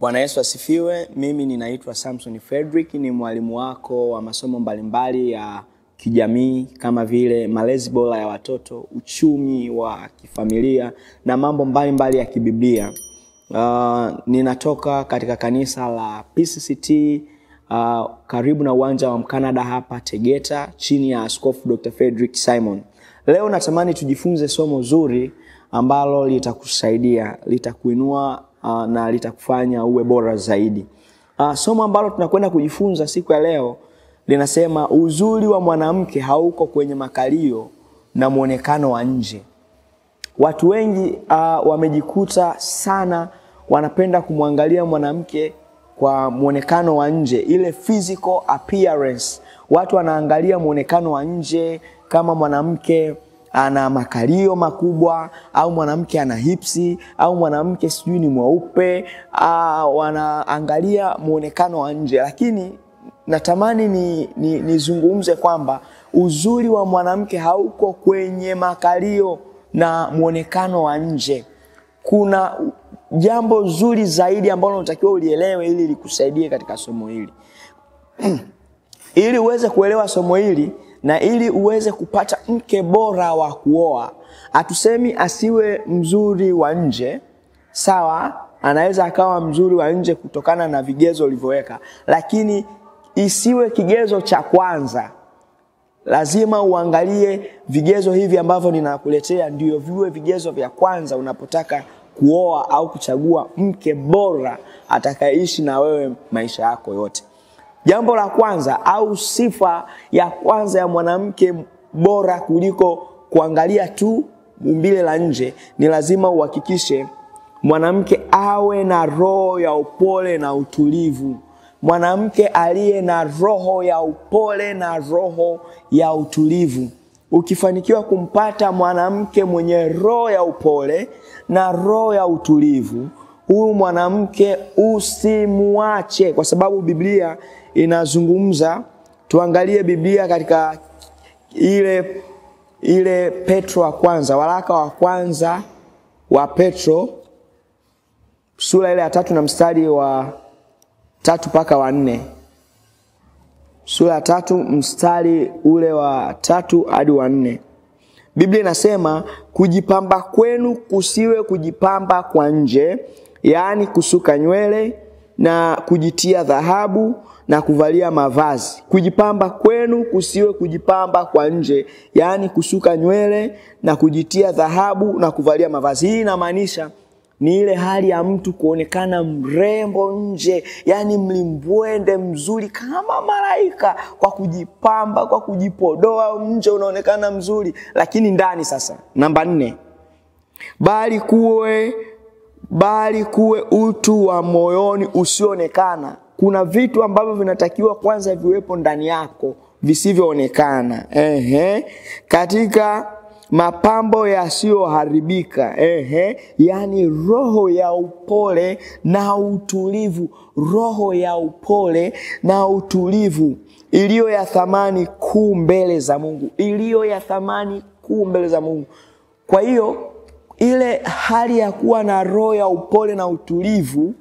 Bwana Yesu asifiwe. Mimi ninaitwa Samson Frederick, ni mwalimu wako wa masomo mbalimbali ya kijamii kama vile malezi bora ya watoto, uchumi wa kifamilia na mambo mbalimbali ya kibiblia. Ninatoka katika kanisa la PCCT karibu na uwanja wa Mkanada hapa Tegeta, chini ya Askofu Dr. Frederick Simon. Leo natamani tujifunze somo zuri ambalo litakusaidia, litakuinua na litakufanya uwe bora zaidi. Somo ambalo tunakwenda kujifunza siku ya leo linasema uzuri wa mwanamke hauko kwenye makalio na muonekano wa nje. Watu wengi wamejikuta sana wanapenda kumwangalia mwanamke kwa muonekano wa nje, ile physical appearance. Watu wanaangalia muonekano wa nje, kama mwanamke ana makalio makubwa, au mwanamke ana hipsi, au mwanamke sijui ni mweupe, wanaangalia muonekano wa nje. Lakini natamani nizungumze kwamba uzuri wa mwanamke hauko kwenye makalio na muonekano wa nje. Kuna jambo zuri zaidi ambalo unatakiwa ulielewe ili likusaidie katika somo hili. Ili uweze kuelewa somo hili na ili uweze kupata mke bora wa kuoa, hatusemi asiwe mzuri wa nje. Sawa, anaweza akawa mzuri wa nje kutokana na vigezo ulivyoweka, lakini isiwe kigezo cha kwanza. Lazima uangalie vigezo hivi ambavyo ninakuletea ndio viwe vigezo vya kwanza unapotaka kuoa au kuchagua mke bora atakayeishi na wewe maisha yako yote. Jambo la kwanza au sifa ya kwanza ya mwanamke bora kuliko kuangalia tu umbile la nje, ni lazima uhakikishe mwanamke awe na roho ya upole na utulivu. Mwanamke aliye na roho ya upole na roho ya utulivu. Ukifanikiwa kumpata mwanamke mwenye roho ya upole na roho ya utulivu, huyu mwanamke usimuache, kwa sababu Biblia inazungumza. Tuangalie Biblia katika ile Petro wa kwanza, waraka wa kwanza wa Petro, sura ile ya 3 na mstari wa 3 mpaka wa 4. Sura ya 3 mstari ule wa 3 hadi wa 4. Biblia inasema, kujipamba kwenu kusiwe kujipamba kwa nje, yaani kusuka nywele na kujitia dhahabu na kuvalia mavazi. Kujipamba kwenu kusiwe kujipamba kwa nje, yaani kusuka nywele na kujitia dhahabu na kuvalia mavazi. Hii inamaanisha ni ile hali ya mtu kuonekana mrembo nje, yani mlimbwende mzuri kama malaika, kwa kujipamba, kwa kujipodoa nje unaonekana mzuri, lakini ndani sasa. Namba 4. Bali kuwe utu wa moyoni usionekana. Kuna vitu ambavyo vinatakiwa kwanza viwepo ndani yako visivyoonekana. Katika mapambo yasiyoharibika. Yani roho ya upole na utulivu. Roho ya upole na utulivu iliyo ya thamani kuu mbele za Mungu. Iliyo ya thamani kuu mbele za Mungu. Kwa hiyo ile hali ya kuwa na roho ya upole na utulivu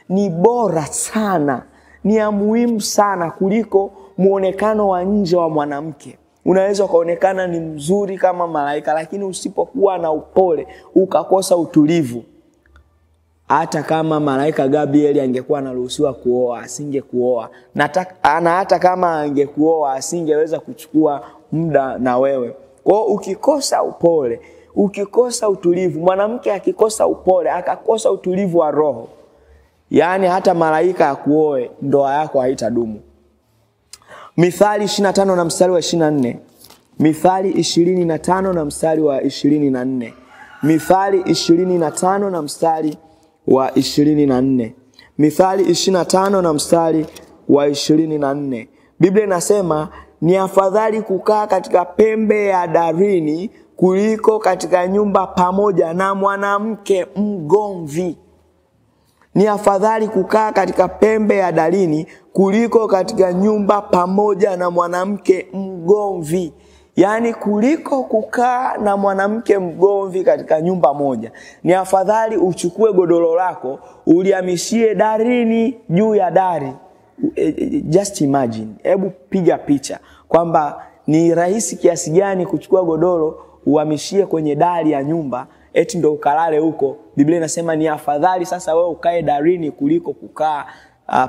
ni bora sana, ni ya muhimu sana kuliko muonekano wa nje wa mwanamke. Unaweza kuonekana ni mzuri kama malaika, lakini usipokuwa na upole, ukakosa utulivu, hata kama malaika Gabriel angekuwa anaruhusiwa kuoa, asingekuoa. Na hata kama angekuoa, asingeweza kuchukua muda na wewe. Kwa hiyo ukikosa upole, ukikosa utulivu, mwanamke akikosa upole, akakosa utulivu wa roho, yani hata malaika akuoe, ndoa yako haitadumu. Mithali 25 na mstari wa 24. Mithali 25 na mstari wa 24. Mithali 25 na mstari wa 24. Mithali 25 na mstari wa 24. Biblia inasema, ni afadhali kukaa katika pembe ya darini kuliko katika nyumba pamoja na mwanamke mgomvi. Ni afadhali kukaa katika pembe ya darini kuliko katika nyumba pamoja na mwanamke mgomvi. Yaani kuliko kukaa na mwanamke mgomvi katika nyumba moja, ni afadhali uchukue godoro lako ulihamishie darini juu ya dari. Just imagine, hebu piga picha kwamba ni rahisi kiasi gani kuchukua godoro uhamishie kwenye dari ya nyumba eti ndo ukalale huko. Biblia inasema ni afadhali sasa wewe ukae darini kuliko kukaa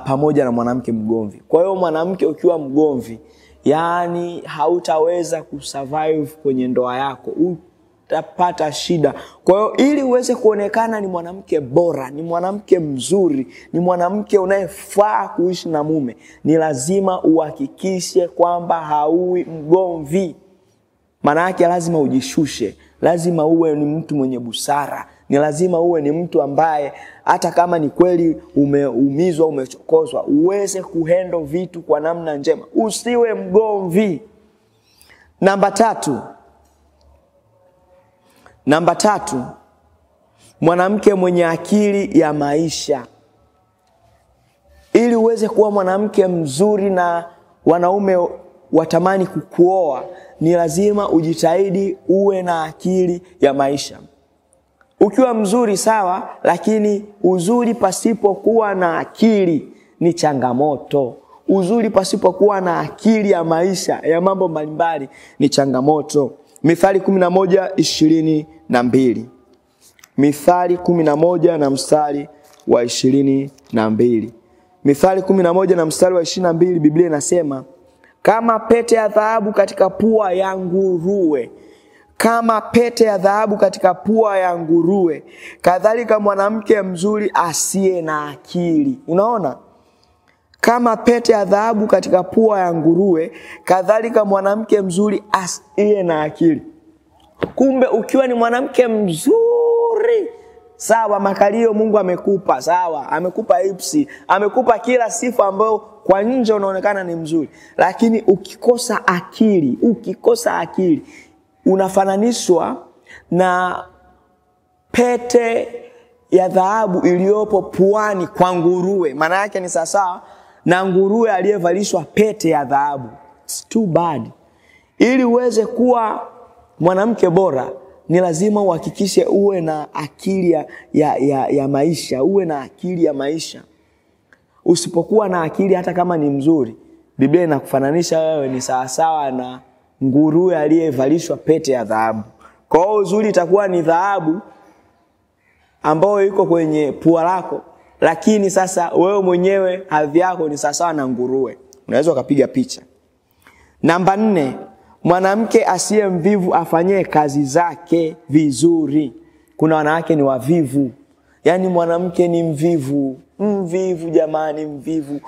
pamoja na mwanamke mgomvi. Kwa hiyo mwanamke ukiwa mgomvi, yani hautaweza kusurvive kwenye ndoa yako, utapata shida. Kwa hiyo ili uweze kuonekana ni mwanamke bora, ni mwanamke mzuri, ni mwanamke unayefaa kuishi na mume, ni lazima uhakikishe kwamba hauwi mgomvi. Maana yake lazima ujishushe, lazima uwe ni mtu mwenye busara, ni lazima uwe ni mtu ambaye hata kama ni kweli umeumizwa, umechokozwa, uweze kuhandle vitu kwa namna njema, usiwe mgomvi. Namba tatu, mwanamke mwenye akili ya maisha. Ili uweze kuwa mwanamke mzuri na wanaume watamani kukuoa, ni lazima ujitahidi uwe na akili ya maisha. Ukiwa mzuri sawa, lakini uzuri pasipokuwa na akili ni changamoto. Uzuri pasipokuwa na akili ya maisha ya mambo mbalimbali ni changamoto. Mithali 11:22. Mithali 11 na mstari wa 22. Mithali 11 na mstari wa 22, Biblia inasema, kama pete ya dhahabu katika pua ya nguruwe, kama pete ya dhahabu katika pua ya nguruwe, kadhalika mwanamke mzuri asiye na akili. Unaona? Kama pete ya dhahabu katika pua ya nguruwe, kadhalika mwanamke mzuri asiye na akili. Kumbe ukiwa ni mwanamke mzuri, sawa, makalio Mungu amekupa, sawa, amekupa hipsi, amekupa kila sifa ambayo kwa nje unaonekana ni mzuri, lakini ukikosa akili, unafananishwa na pete ya dhahabu iliyopo puani kwa nguruwe. Maana yake ni sawa na nguruwe aliyevalishwa pete ya dhahabu. It's too bad. Ili uweze kuwa mwanamke bora, ni lazima uhakikishe uwe na akili ya maisha, uwe na akili ya maisha. Usipokuwa na akili, hata kama ni mzuri, Biblia inakufananisha wewe ni sawa na nguruwe aliyevalishwa pete ya dhahabu. Kwa hiyo uzuri itakuwa ni dhahabu ambayo iko kwenye pua lako, lakini sasa wewe mwenyewe hadhi yako ni sawa na nguruwe. Unaweza ukapiga picha. Namba 4, mwanamke asiye mvivu afanyie kazi zake vizuri. Kuna wanawake ni wavivu. Yaani mwanamke ni mvivu jamani, mvivu.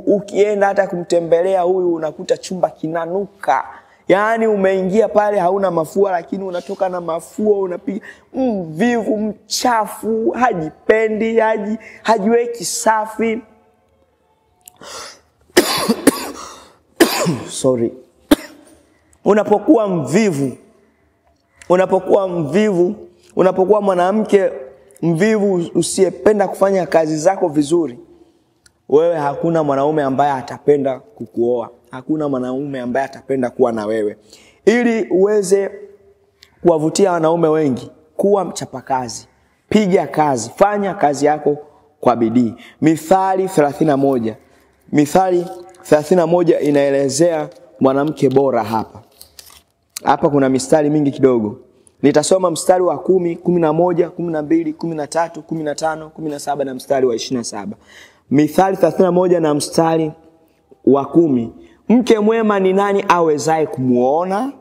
Ukienda hata kumtembelea huyu unakuta chumba kinanuka. Yaani umeingia pale hauna mafua, lakini unatoka na mafua, unapiga. Mvivu, mchafu, hajipendi, hajiweki safi. Sorry. Unapokuwa mwanamke mvivu usiyependa kufanya kazi zako vizuri, wewe hakuna mwanaume ambaye atapenda kukuoa. Hakuna mwanaume ambaye atapenda kuwa na wewe. Ili uweze kuwavutia wanaume wengi, kuwa mchapakazi, piga kazi, fanya kazi yako kwa bidii. Mithali 31. Mithali 31 inaelezea mwanamke bora hapa. Hapa kuna mistari mingi kidogo. Nitasoma mstari wa 10, 11, 12, 13, 15, 17 na mstari wa 27. Mithali 31 na mstari wa 10. Mke mwema ni nani awezaye kumuona?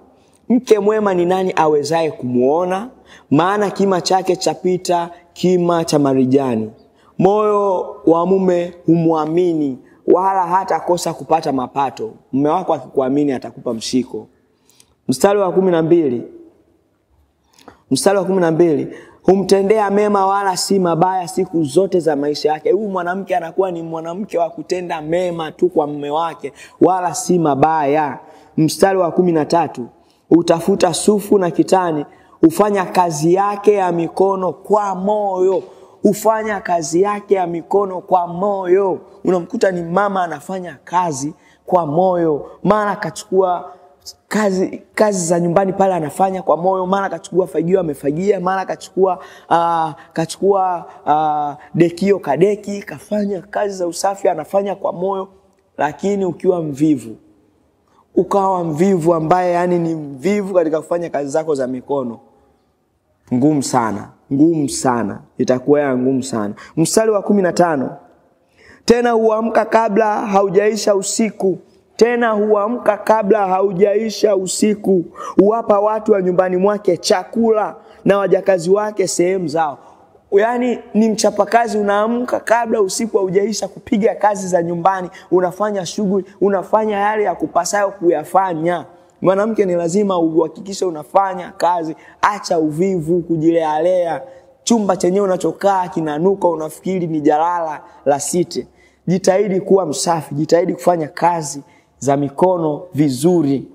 Mke mwema ni nani awezaye kumuona? Maana kima chake chapita kima cha marijani. Moyo wa mume humwamini, wala hata kosa kupata mapato. Mume wako akikuamini atakupa mshiko. Mstari wa 12. Mstari wa 12. Humtendea mema wala si mabaya siku zote za maisha yake. Huyu mwanamke anakuwa ni mwanamke wa kutenda mema tu kwa mume wake, wala si mabaya. Mstari wa 13. Utafuta sufu na kitani, ufanya kazi yake ya mikono kwa moyo. Ufanya kazi yake ya mikono kwa moyo. Unamkuta ni mama anafanya kazi kwa moyo. Mara akachukua kazi za nyumbani pale anafanya kwa moyo, mara kachukua fagio amefagia, mara kachukua dekio kadeki, kafanya kazi za usafi anafanya kwa moyo. Lakini ukiwa mvivu, ukawa mvivu ambaye yani ni mvivu katika kufanya kazi zako za mikono, ngumu sana, itakuwa ya ngumu sana. Mstari wa 15, tena huamka kabla haujaisha usiku, huwapa watu wa nyumbani mwake chakula na wajakazi wake sehemu zao. Yani ni mchapakazi, unaamka kabla usiku haujaisha kupiga kazi za nyumbani, unafanya shughuli, unafanya yale ya kupasayo kuyafanya. Mwanamke ni lazima uhakikishe unafanya kazi, acha uvivu, kujilealea. Chumba chenyewe unachokaa kinanuka unafikiri ni jalala la site. Jitahidi kuwa msafi, jitahidi kufanya kazi za mikono vizuri.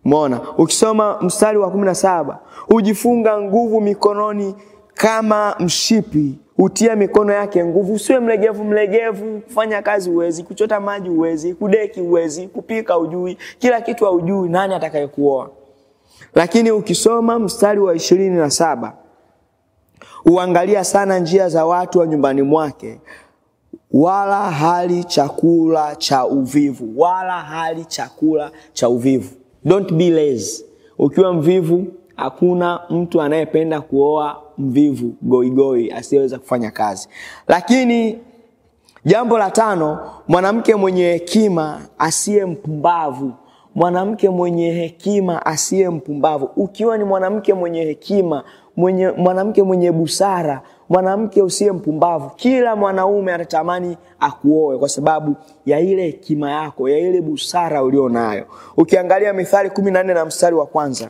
Umeona? Ukisoma mstari wa 17, ujifunga nguvu mikononi kama mshipi, utia mikono yake nguvu. Usiwe mlegevu, kufanya kazi uwezi, kuchota maji uwezi, kudeki uwezi, kupika ujui, kila kitu hujui, nani atakayekuoa? Lakini ukisoma mstari wa 27, uangalia sana njia za watu wa nyumbani mwake, wala hali chakula cha uvivu. Don't be lazy. Ukiwa mvivu, hakuna mtu anayependa kuoa mvivu, goigoi, asiyeweza kufanya kazi. Lakini jambo la 5, mwanamke mwenye hekima asiye mpumbavu. Ukiwa ni mwanamke mwenye hekima, mwanamke mwenye busara, mwanamke usiye mpumbavu, kila mwanaume anatamani akuoe kwa sababu ya ile hekima yako, ya ile busara ulionayo. Ukiangalia Mithali 14 na mstari wa 1.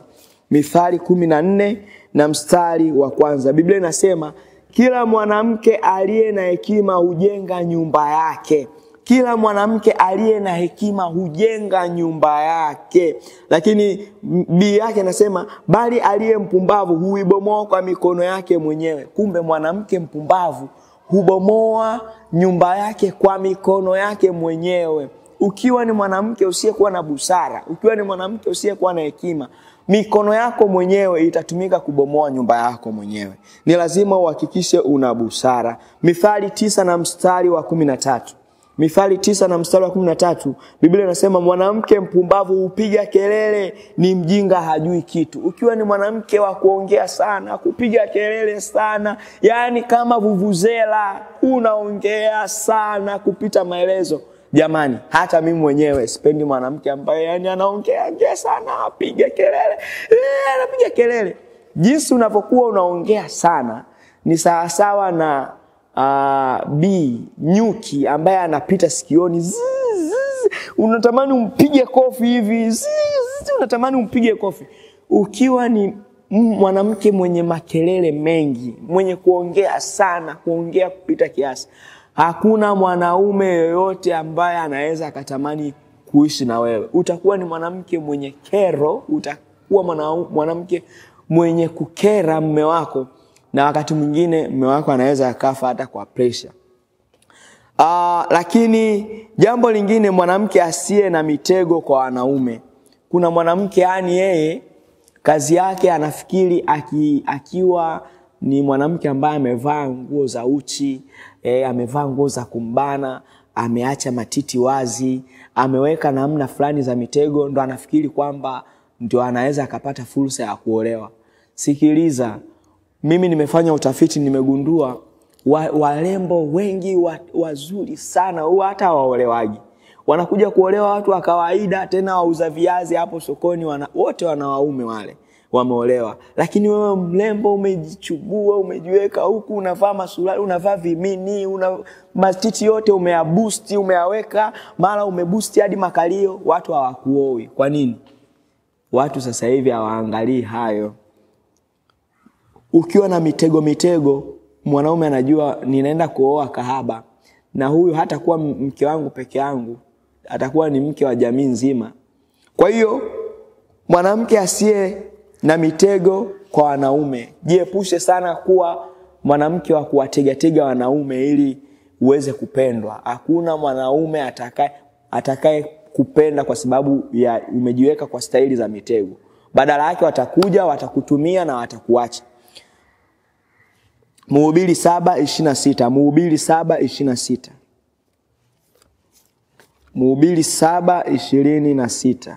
Mithali 14 na mstari wa 1. Biblia inasema, kila mwanamke aliye na hekima hujenga nyumba yake. Kila mwanamke aliye na hekima hujenga nyumba yake. Lakini Biblia yake inasema, bali aliye mpumbavu huibomoa kwa mikono yake mwenyewe. Kumbe mwanamke mpumbavu hubomoa nyumba yake kwa mikono yake mwenyewe. Ukiwa ni mwanamke usiyekuwa na busara, ukiwa ni mwanamke usiyekuwa na hekima, mikono yako mwenyewe itatumika kubomoa nyumba yako mwenyewe. Ni lazima uhakikishe una busara. Mithali 9 na mstari wa 13. Mithali 9 na mstari wa 13, Biblia inasema, mwanamke mpumbavu hupiga kelele, ni mjinga hajui kitu. Ukiwa ni mwanamke wa kuongea sana, kupiga kelele sana, yani kama vuvuzela, unaongea sana kupita maelezo. Jamani, hata mimi mwenyewe sipendi mwanamke ambaye yani anaongea sana, apiga kelele. Jinsi unapokuwa unaongea sana ni sawasawa na nyuki ambaye anapita sikioni. Unatamani umpige kofi hivi. Unatamani umpige kofi. Ukiwa ni mwanamke mwenye makelele mengi, mwenye kuongea sana, kuongea kupita kiasi, hakuna mwanaume yoyote ambaye anaweza akatamani kuishi na wewe. Utakuwa ni mwanamke mwenye kero, utakuwa mwanamke mwenye kukera mume wako, na wakati mwingine mume wako anaweza akafa hata kwa pressure. Lakini jambo lingine, mwanamke asiye na mitego kwa wanaume. Kuna mwanamke yani yeye kazi yake anafikiri akiwa ni mwanamke ambaye amevaa nguo za uchi, amevaa nguo za kumbana, ameacha matiti wazi, ameweka namna fulani za mitego, ndo anafikiri kwamba ndio anaweza akapata fursa ya kuolewa. Sikiliza, mimi nimefanya utafiti, nimegundua warembo wengi wazuri sana hata waolewaji. Wanakuja kuolewa watu wa kawaida, tena wauza viazi hapo sokoni, wote wana waume wale wameolewa. Lakini wewe mrembo, umejichubua, umejiweka huku, unavaa masuruali, unavaa vimini, matiti yote umeyaboost, umeyaweka, mara umeboost hadi makalio, watu hawakuoi. Kwa nini? Watu sasa hivi hawaangalii hayo. Ukiwa na mitego, mwanaume anajua ninaenda kuoa kahaba, na huyu hatakuwa mke wangu peke yangu, atakuwa ni mke wa jamii nzima. Kwa hiyo mwanamke asiye na mitego kwa wanaume, jiepushe sana kuwa mwanamke wa kuwatega wanaume ili uweze kupendwa. Hakuna mwanaume atakaye kupenda kwa sababu ya umejiweka kwa staili za mitego. Badala yake watakuja, watakutumia na watakuacha. Mhubiri 7:26. Mhubiri 7:26. Mhubiri 7:26.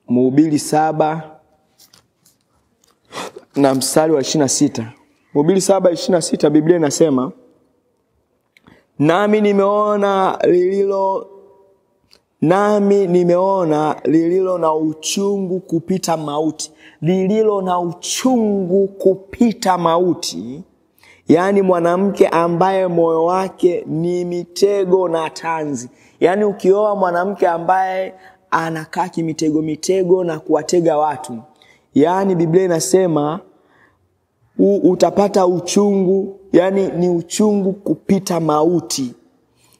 Mhubiri 7 na mstari wa 26. Mhubiri 7:26 Biblia inasema, nami nimeona lililo na uchungu kupita mauti. Lililo na uchungu kupita mauti. Yaani mwanamke ambaye moyo wake ni mitego na tanzi. Yaani ukioa mwanamke ambaye anakaa mitego na kuwatega watu, yaani Biblia inasema utapata uchungu, yaani ni uchungu kupita mauti.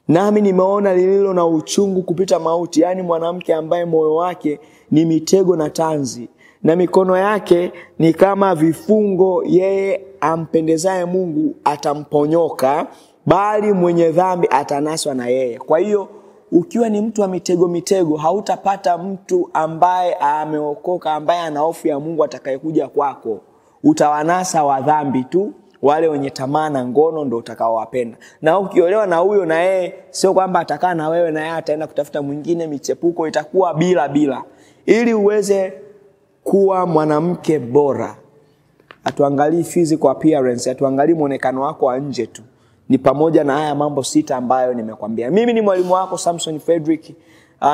Nami nimeona lililo na uchungu kupita mauti, yaani mwanamke ambaye moyo wake ni mitego na tanzi, na mikono yake ni kama vifungo, yeye ampendezaye Mungu atamponyoka, bali mwenye dhambi atanaswa na yeye. Kwa hiyo ukiwa ni mtu wa mitego, hautapata mtu ambaye ameokoka, ambaye ana hofu ya Mungu atakayekuja kwako. Utawanasa wa dhambi tu, wale wenye tamaa na ngono ndio utakaowapenda. Na ukiolewa na huyo, na yeye sio kwamba atakaa na wewe na yeye ataenda kutafuta mwingine, michepuko itakuwa bila. Ili uweze kuwa mwanamke bora, atuangalie physical appearance, atuangalie muonekano wako wa nje tu. Ni pamoja na haya mambo 6 ambayo nimekwambia. Mimi ni mwalimu wako Samson Frederick.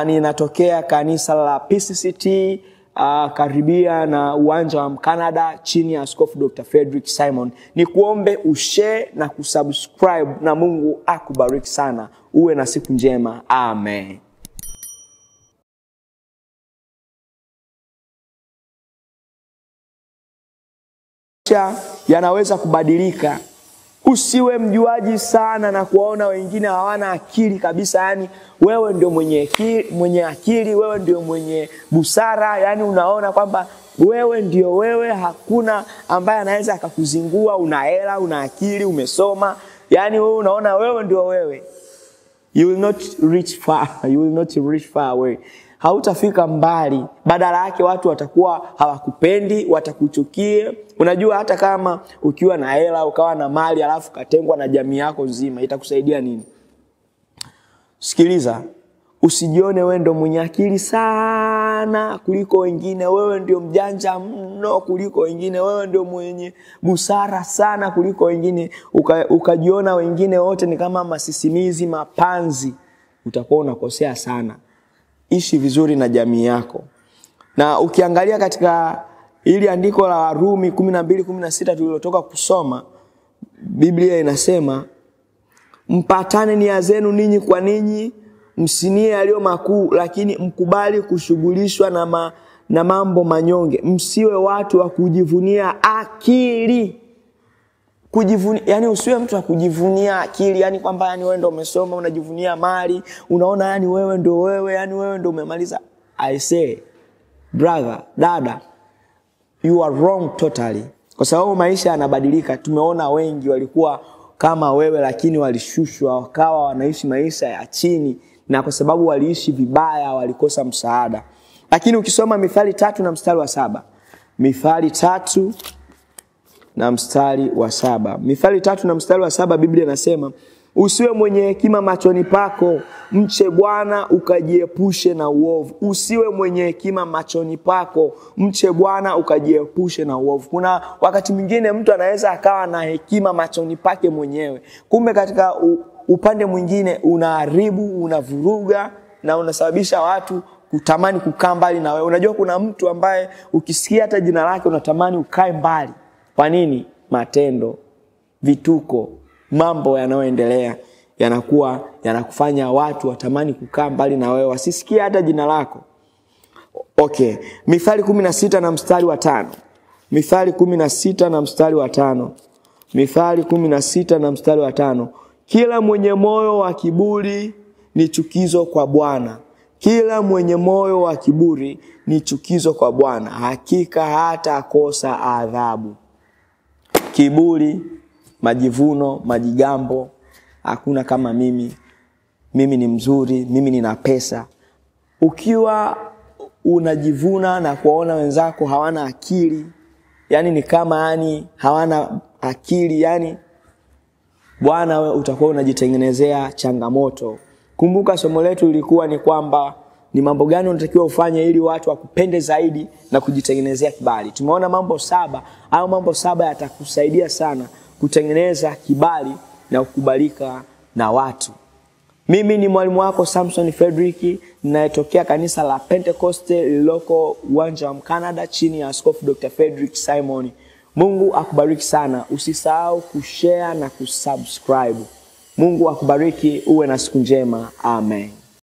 Ninatokea kanisa la PCCT karibia na uwanja wa Canada, chini ya Askofu Dr. Frederick Simon. Nikuombe ushare na kusubscribe, na Mungu akubariki sana. Uwe na siku njema. Amen. Yanaweza kubadilika. Usiwe mjuaji sana na kuwaona wengine hawana akili kabisa. Yani wewe ndio mwenye akili, wewe ndio mwenye busara. Yani unaona kwamba wewe ndio wewe, hakuna ambaye anaweza akakuzingua. Una hela, una akili, umesoma. Yani wewe unaona wewe ndio wewe. You will not reach far away. Hautafika mbali. Badala yake watu watakuwa hawakupendi, watakuchukia. Unajua hata kama ukiwa na hela, ukawa na mali, alafu katengwa na jamii yako nzima, itakusaidia nini? Sikiliza, usijione wewe ndio mwenye akili sana kuliko wengine, wewe ndio mjanja mno kuliko wengine, wewe ndio mwenye busara sana kuliko wengine, ukajiona wengine wote ni kama masisimizi, mapanzi. Utakuwa unakosea sana. Ishi vizuri na jamii yako. Na ukiangalia katika ili andiko la Warumi 12:16 tulilotoka kusoma, Biblia inasema, mpatane nia zenu ninyi kwa ninyi, msinie yaliyo makuu, lakini mkubali kushughulishwa na mambo manyonge. Msiwe watu wa kujivunia akili. Kujivunia, yani usiwe mtu wa kujivunia akili, yani kwamba yani wewe ndio umesoma, unajivunia mali, unaona yani wewe ndio wewe, yani wewe ndio umemaliza. I say, brother, dada, you are wrong totally. Kwa sababu maisha yanabadilika. Tumeona wengi walikuwa kama wewe, lakini walishushwa wakawa wanaishi maisha ya chini, na kwa sababu waliishi vibaya walikosa msaada. Lakini ukisoma Mithali 3 na mstari wa 7. Mithali 3 na mstari wa 7. Mithali 3 na mstari wa 7, Biblia inasema, usiwe mwenye hekima machoni pako, mche Bwana ukajiepushe na uovu. Usiwe mwenye hekima machoni pako, mche Bwana ukajiepushe na uovu. Kuna wakati mwingine mtu anaweza akawa na hekima machoni pake mwenyewe, kumbe katika upande mwingine unaharibu, unavuruga na unasababisha watu kutamani kukaa mbali na wewe. Unajua kuna mtu ambaye ukisikia hata jina lake unatamani ukae mbali. Kwa nini? Matendo, vituko, mambo yanayoendelea yanakufanya watu watamani kukaa mbali na wewe, wasisikie hata jina lako. Okay, Mithali 16 na mstari wa 5. Mithali 16 na mstari wa 5. Mithali 16 na mstari wa 5. Kila mwenye moyo wa kiburi ni chukizo kwa Bwana. Kila mwenye moyo wa kiburi ni chukizo kwa Bwana, hakika hata kosa adhabu. Kiburi, majivuno, majigambo, hakuna kama mimi ni mzuri, mimi nina pesa. Ukiwa unajivuna na kuwaona wenzako hawana akili, yani ni kama hawana akili, yani Bwana, wewe utakuwa unajitengenezea changamoto. Kumbuka somo letu lilikuwa ni kwamba ni mambo gani unatakiwa ufanye ili watu wakupende zaidi na kujitengenezea kibali. Tumeona mambo 7, au mambo 7 yatakusaidia sana kutengeneza kibali na kukubalika na watu. Mimi ni mwalimu wako Samson Frederick, ninayetokea kanisa la Pentecoste lililoko uwanja wa Canada chini ya Askofu Dr. Frederick Simon. Mungu akubariki sana. Usisahau kushare na kusubscribe. Mungu akubariki, uwe na siku njema. Amen.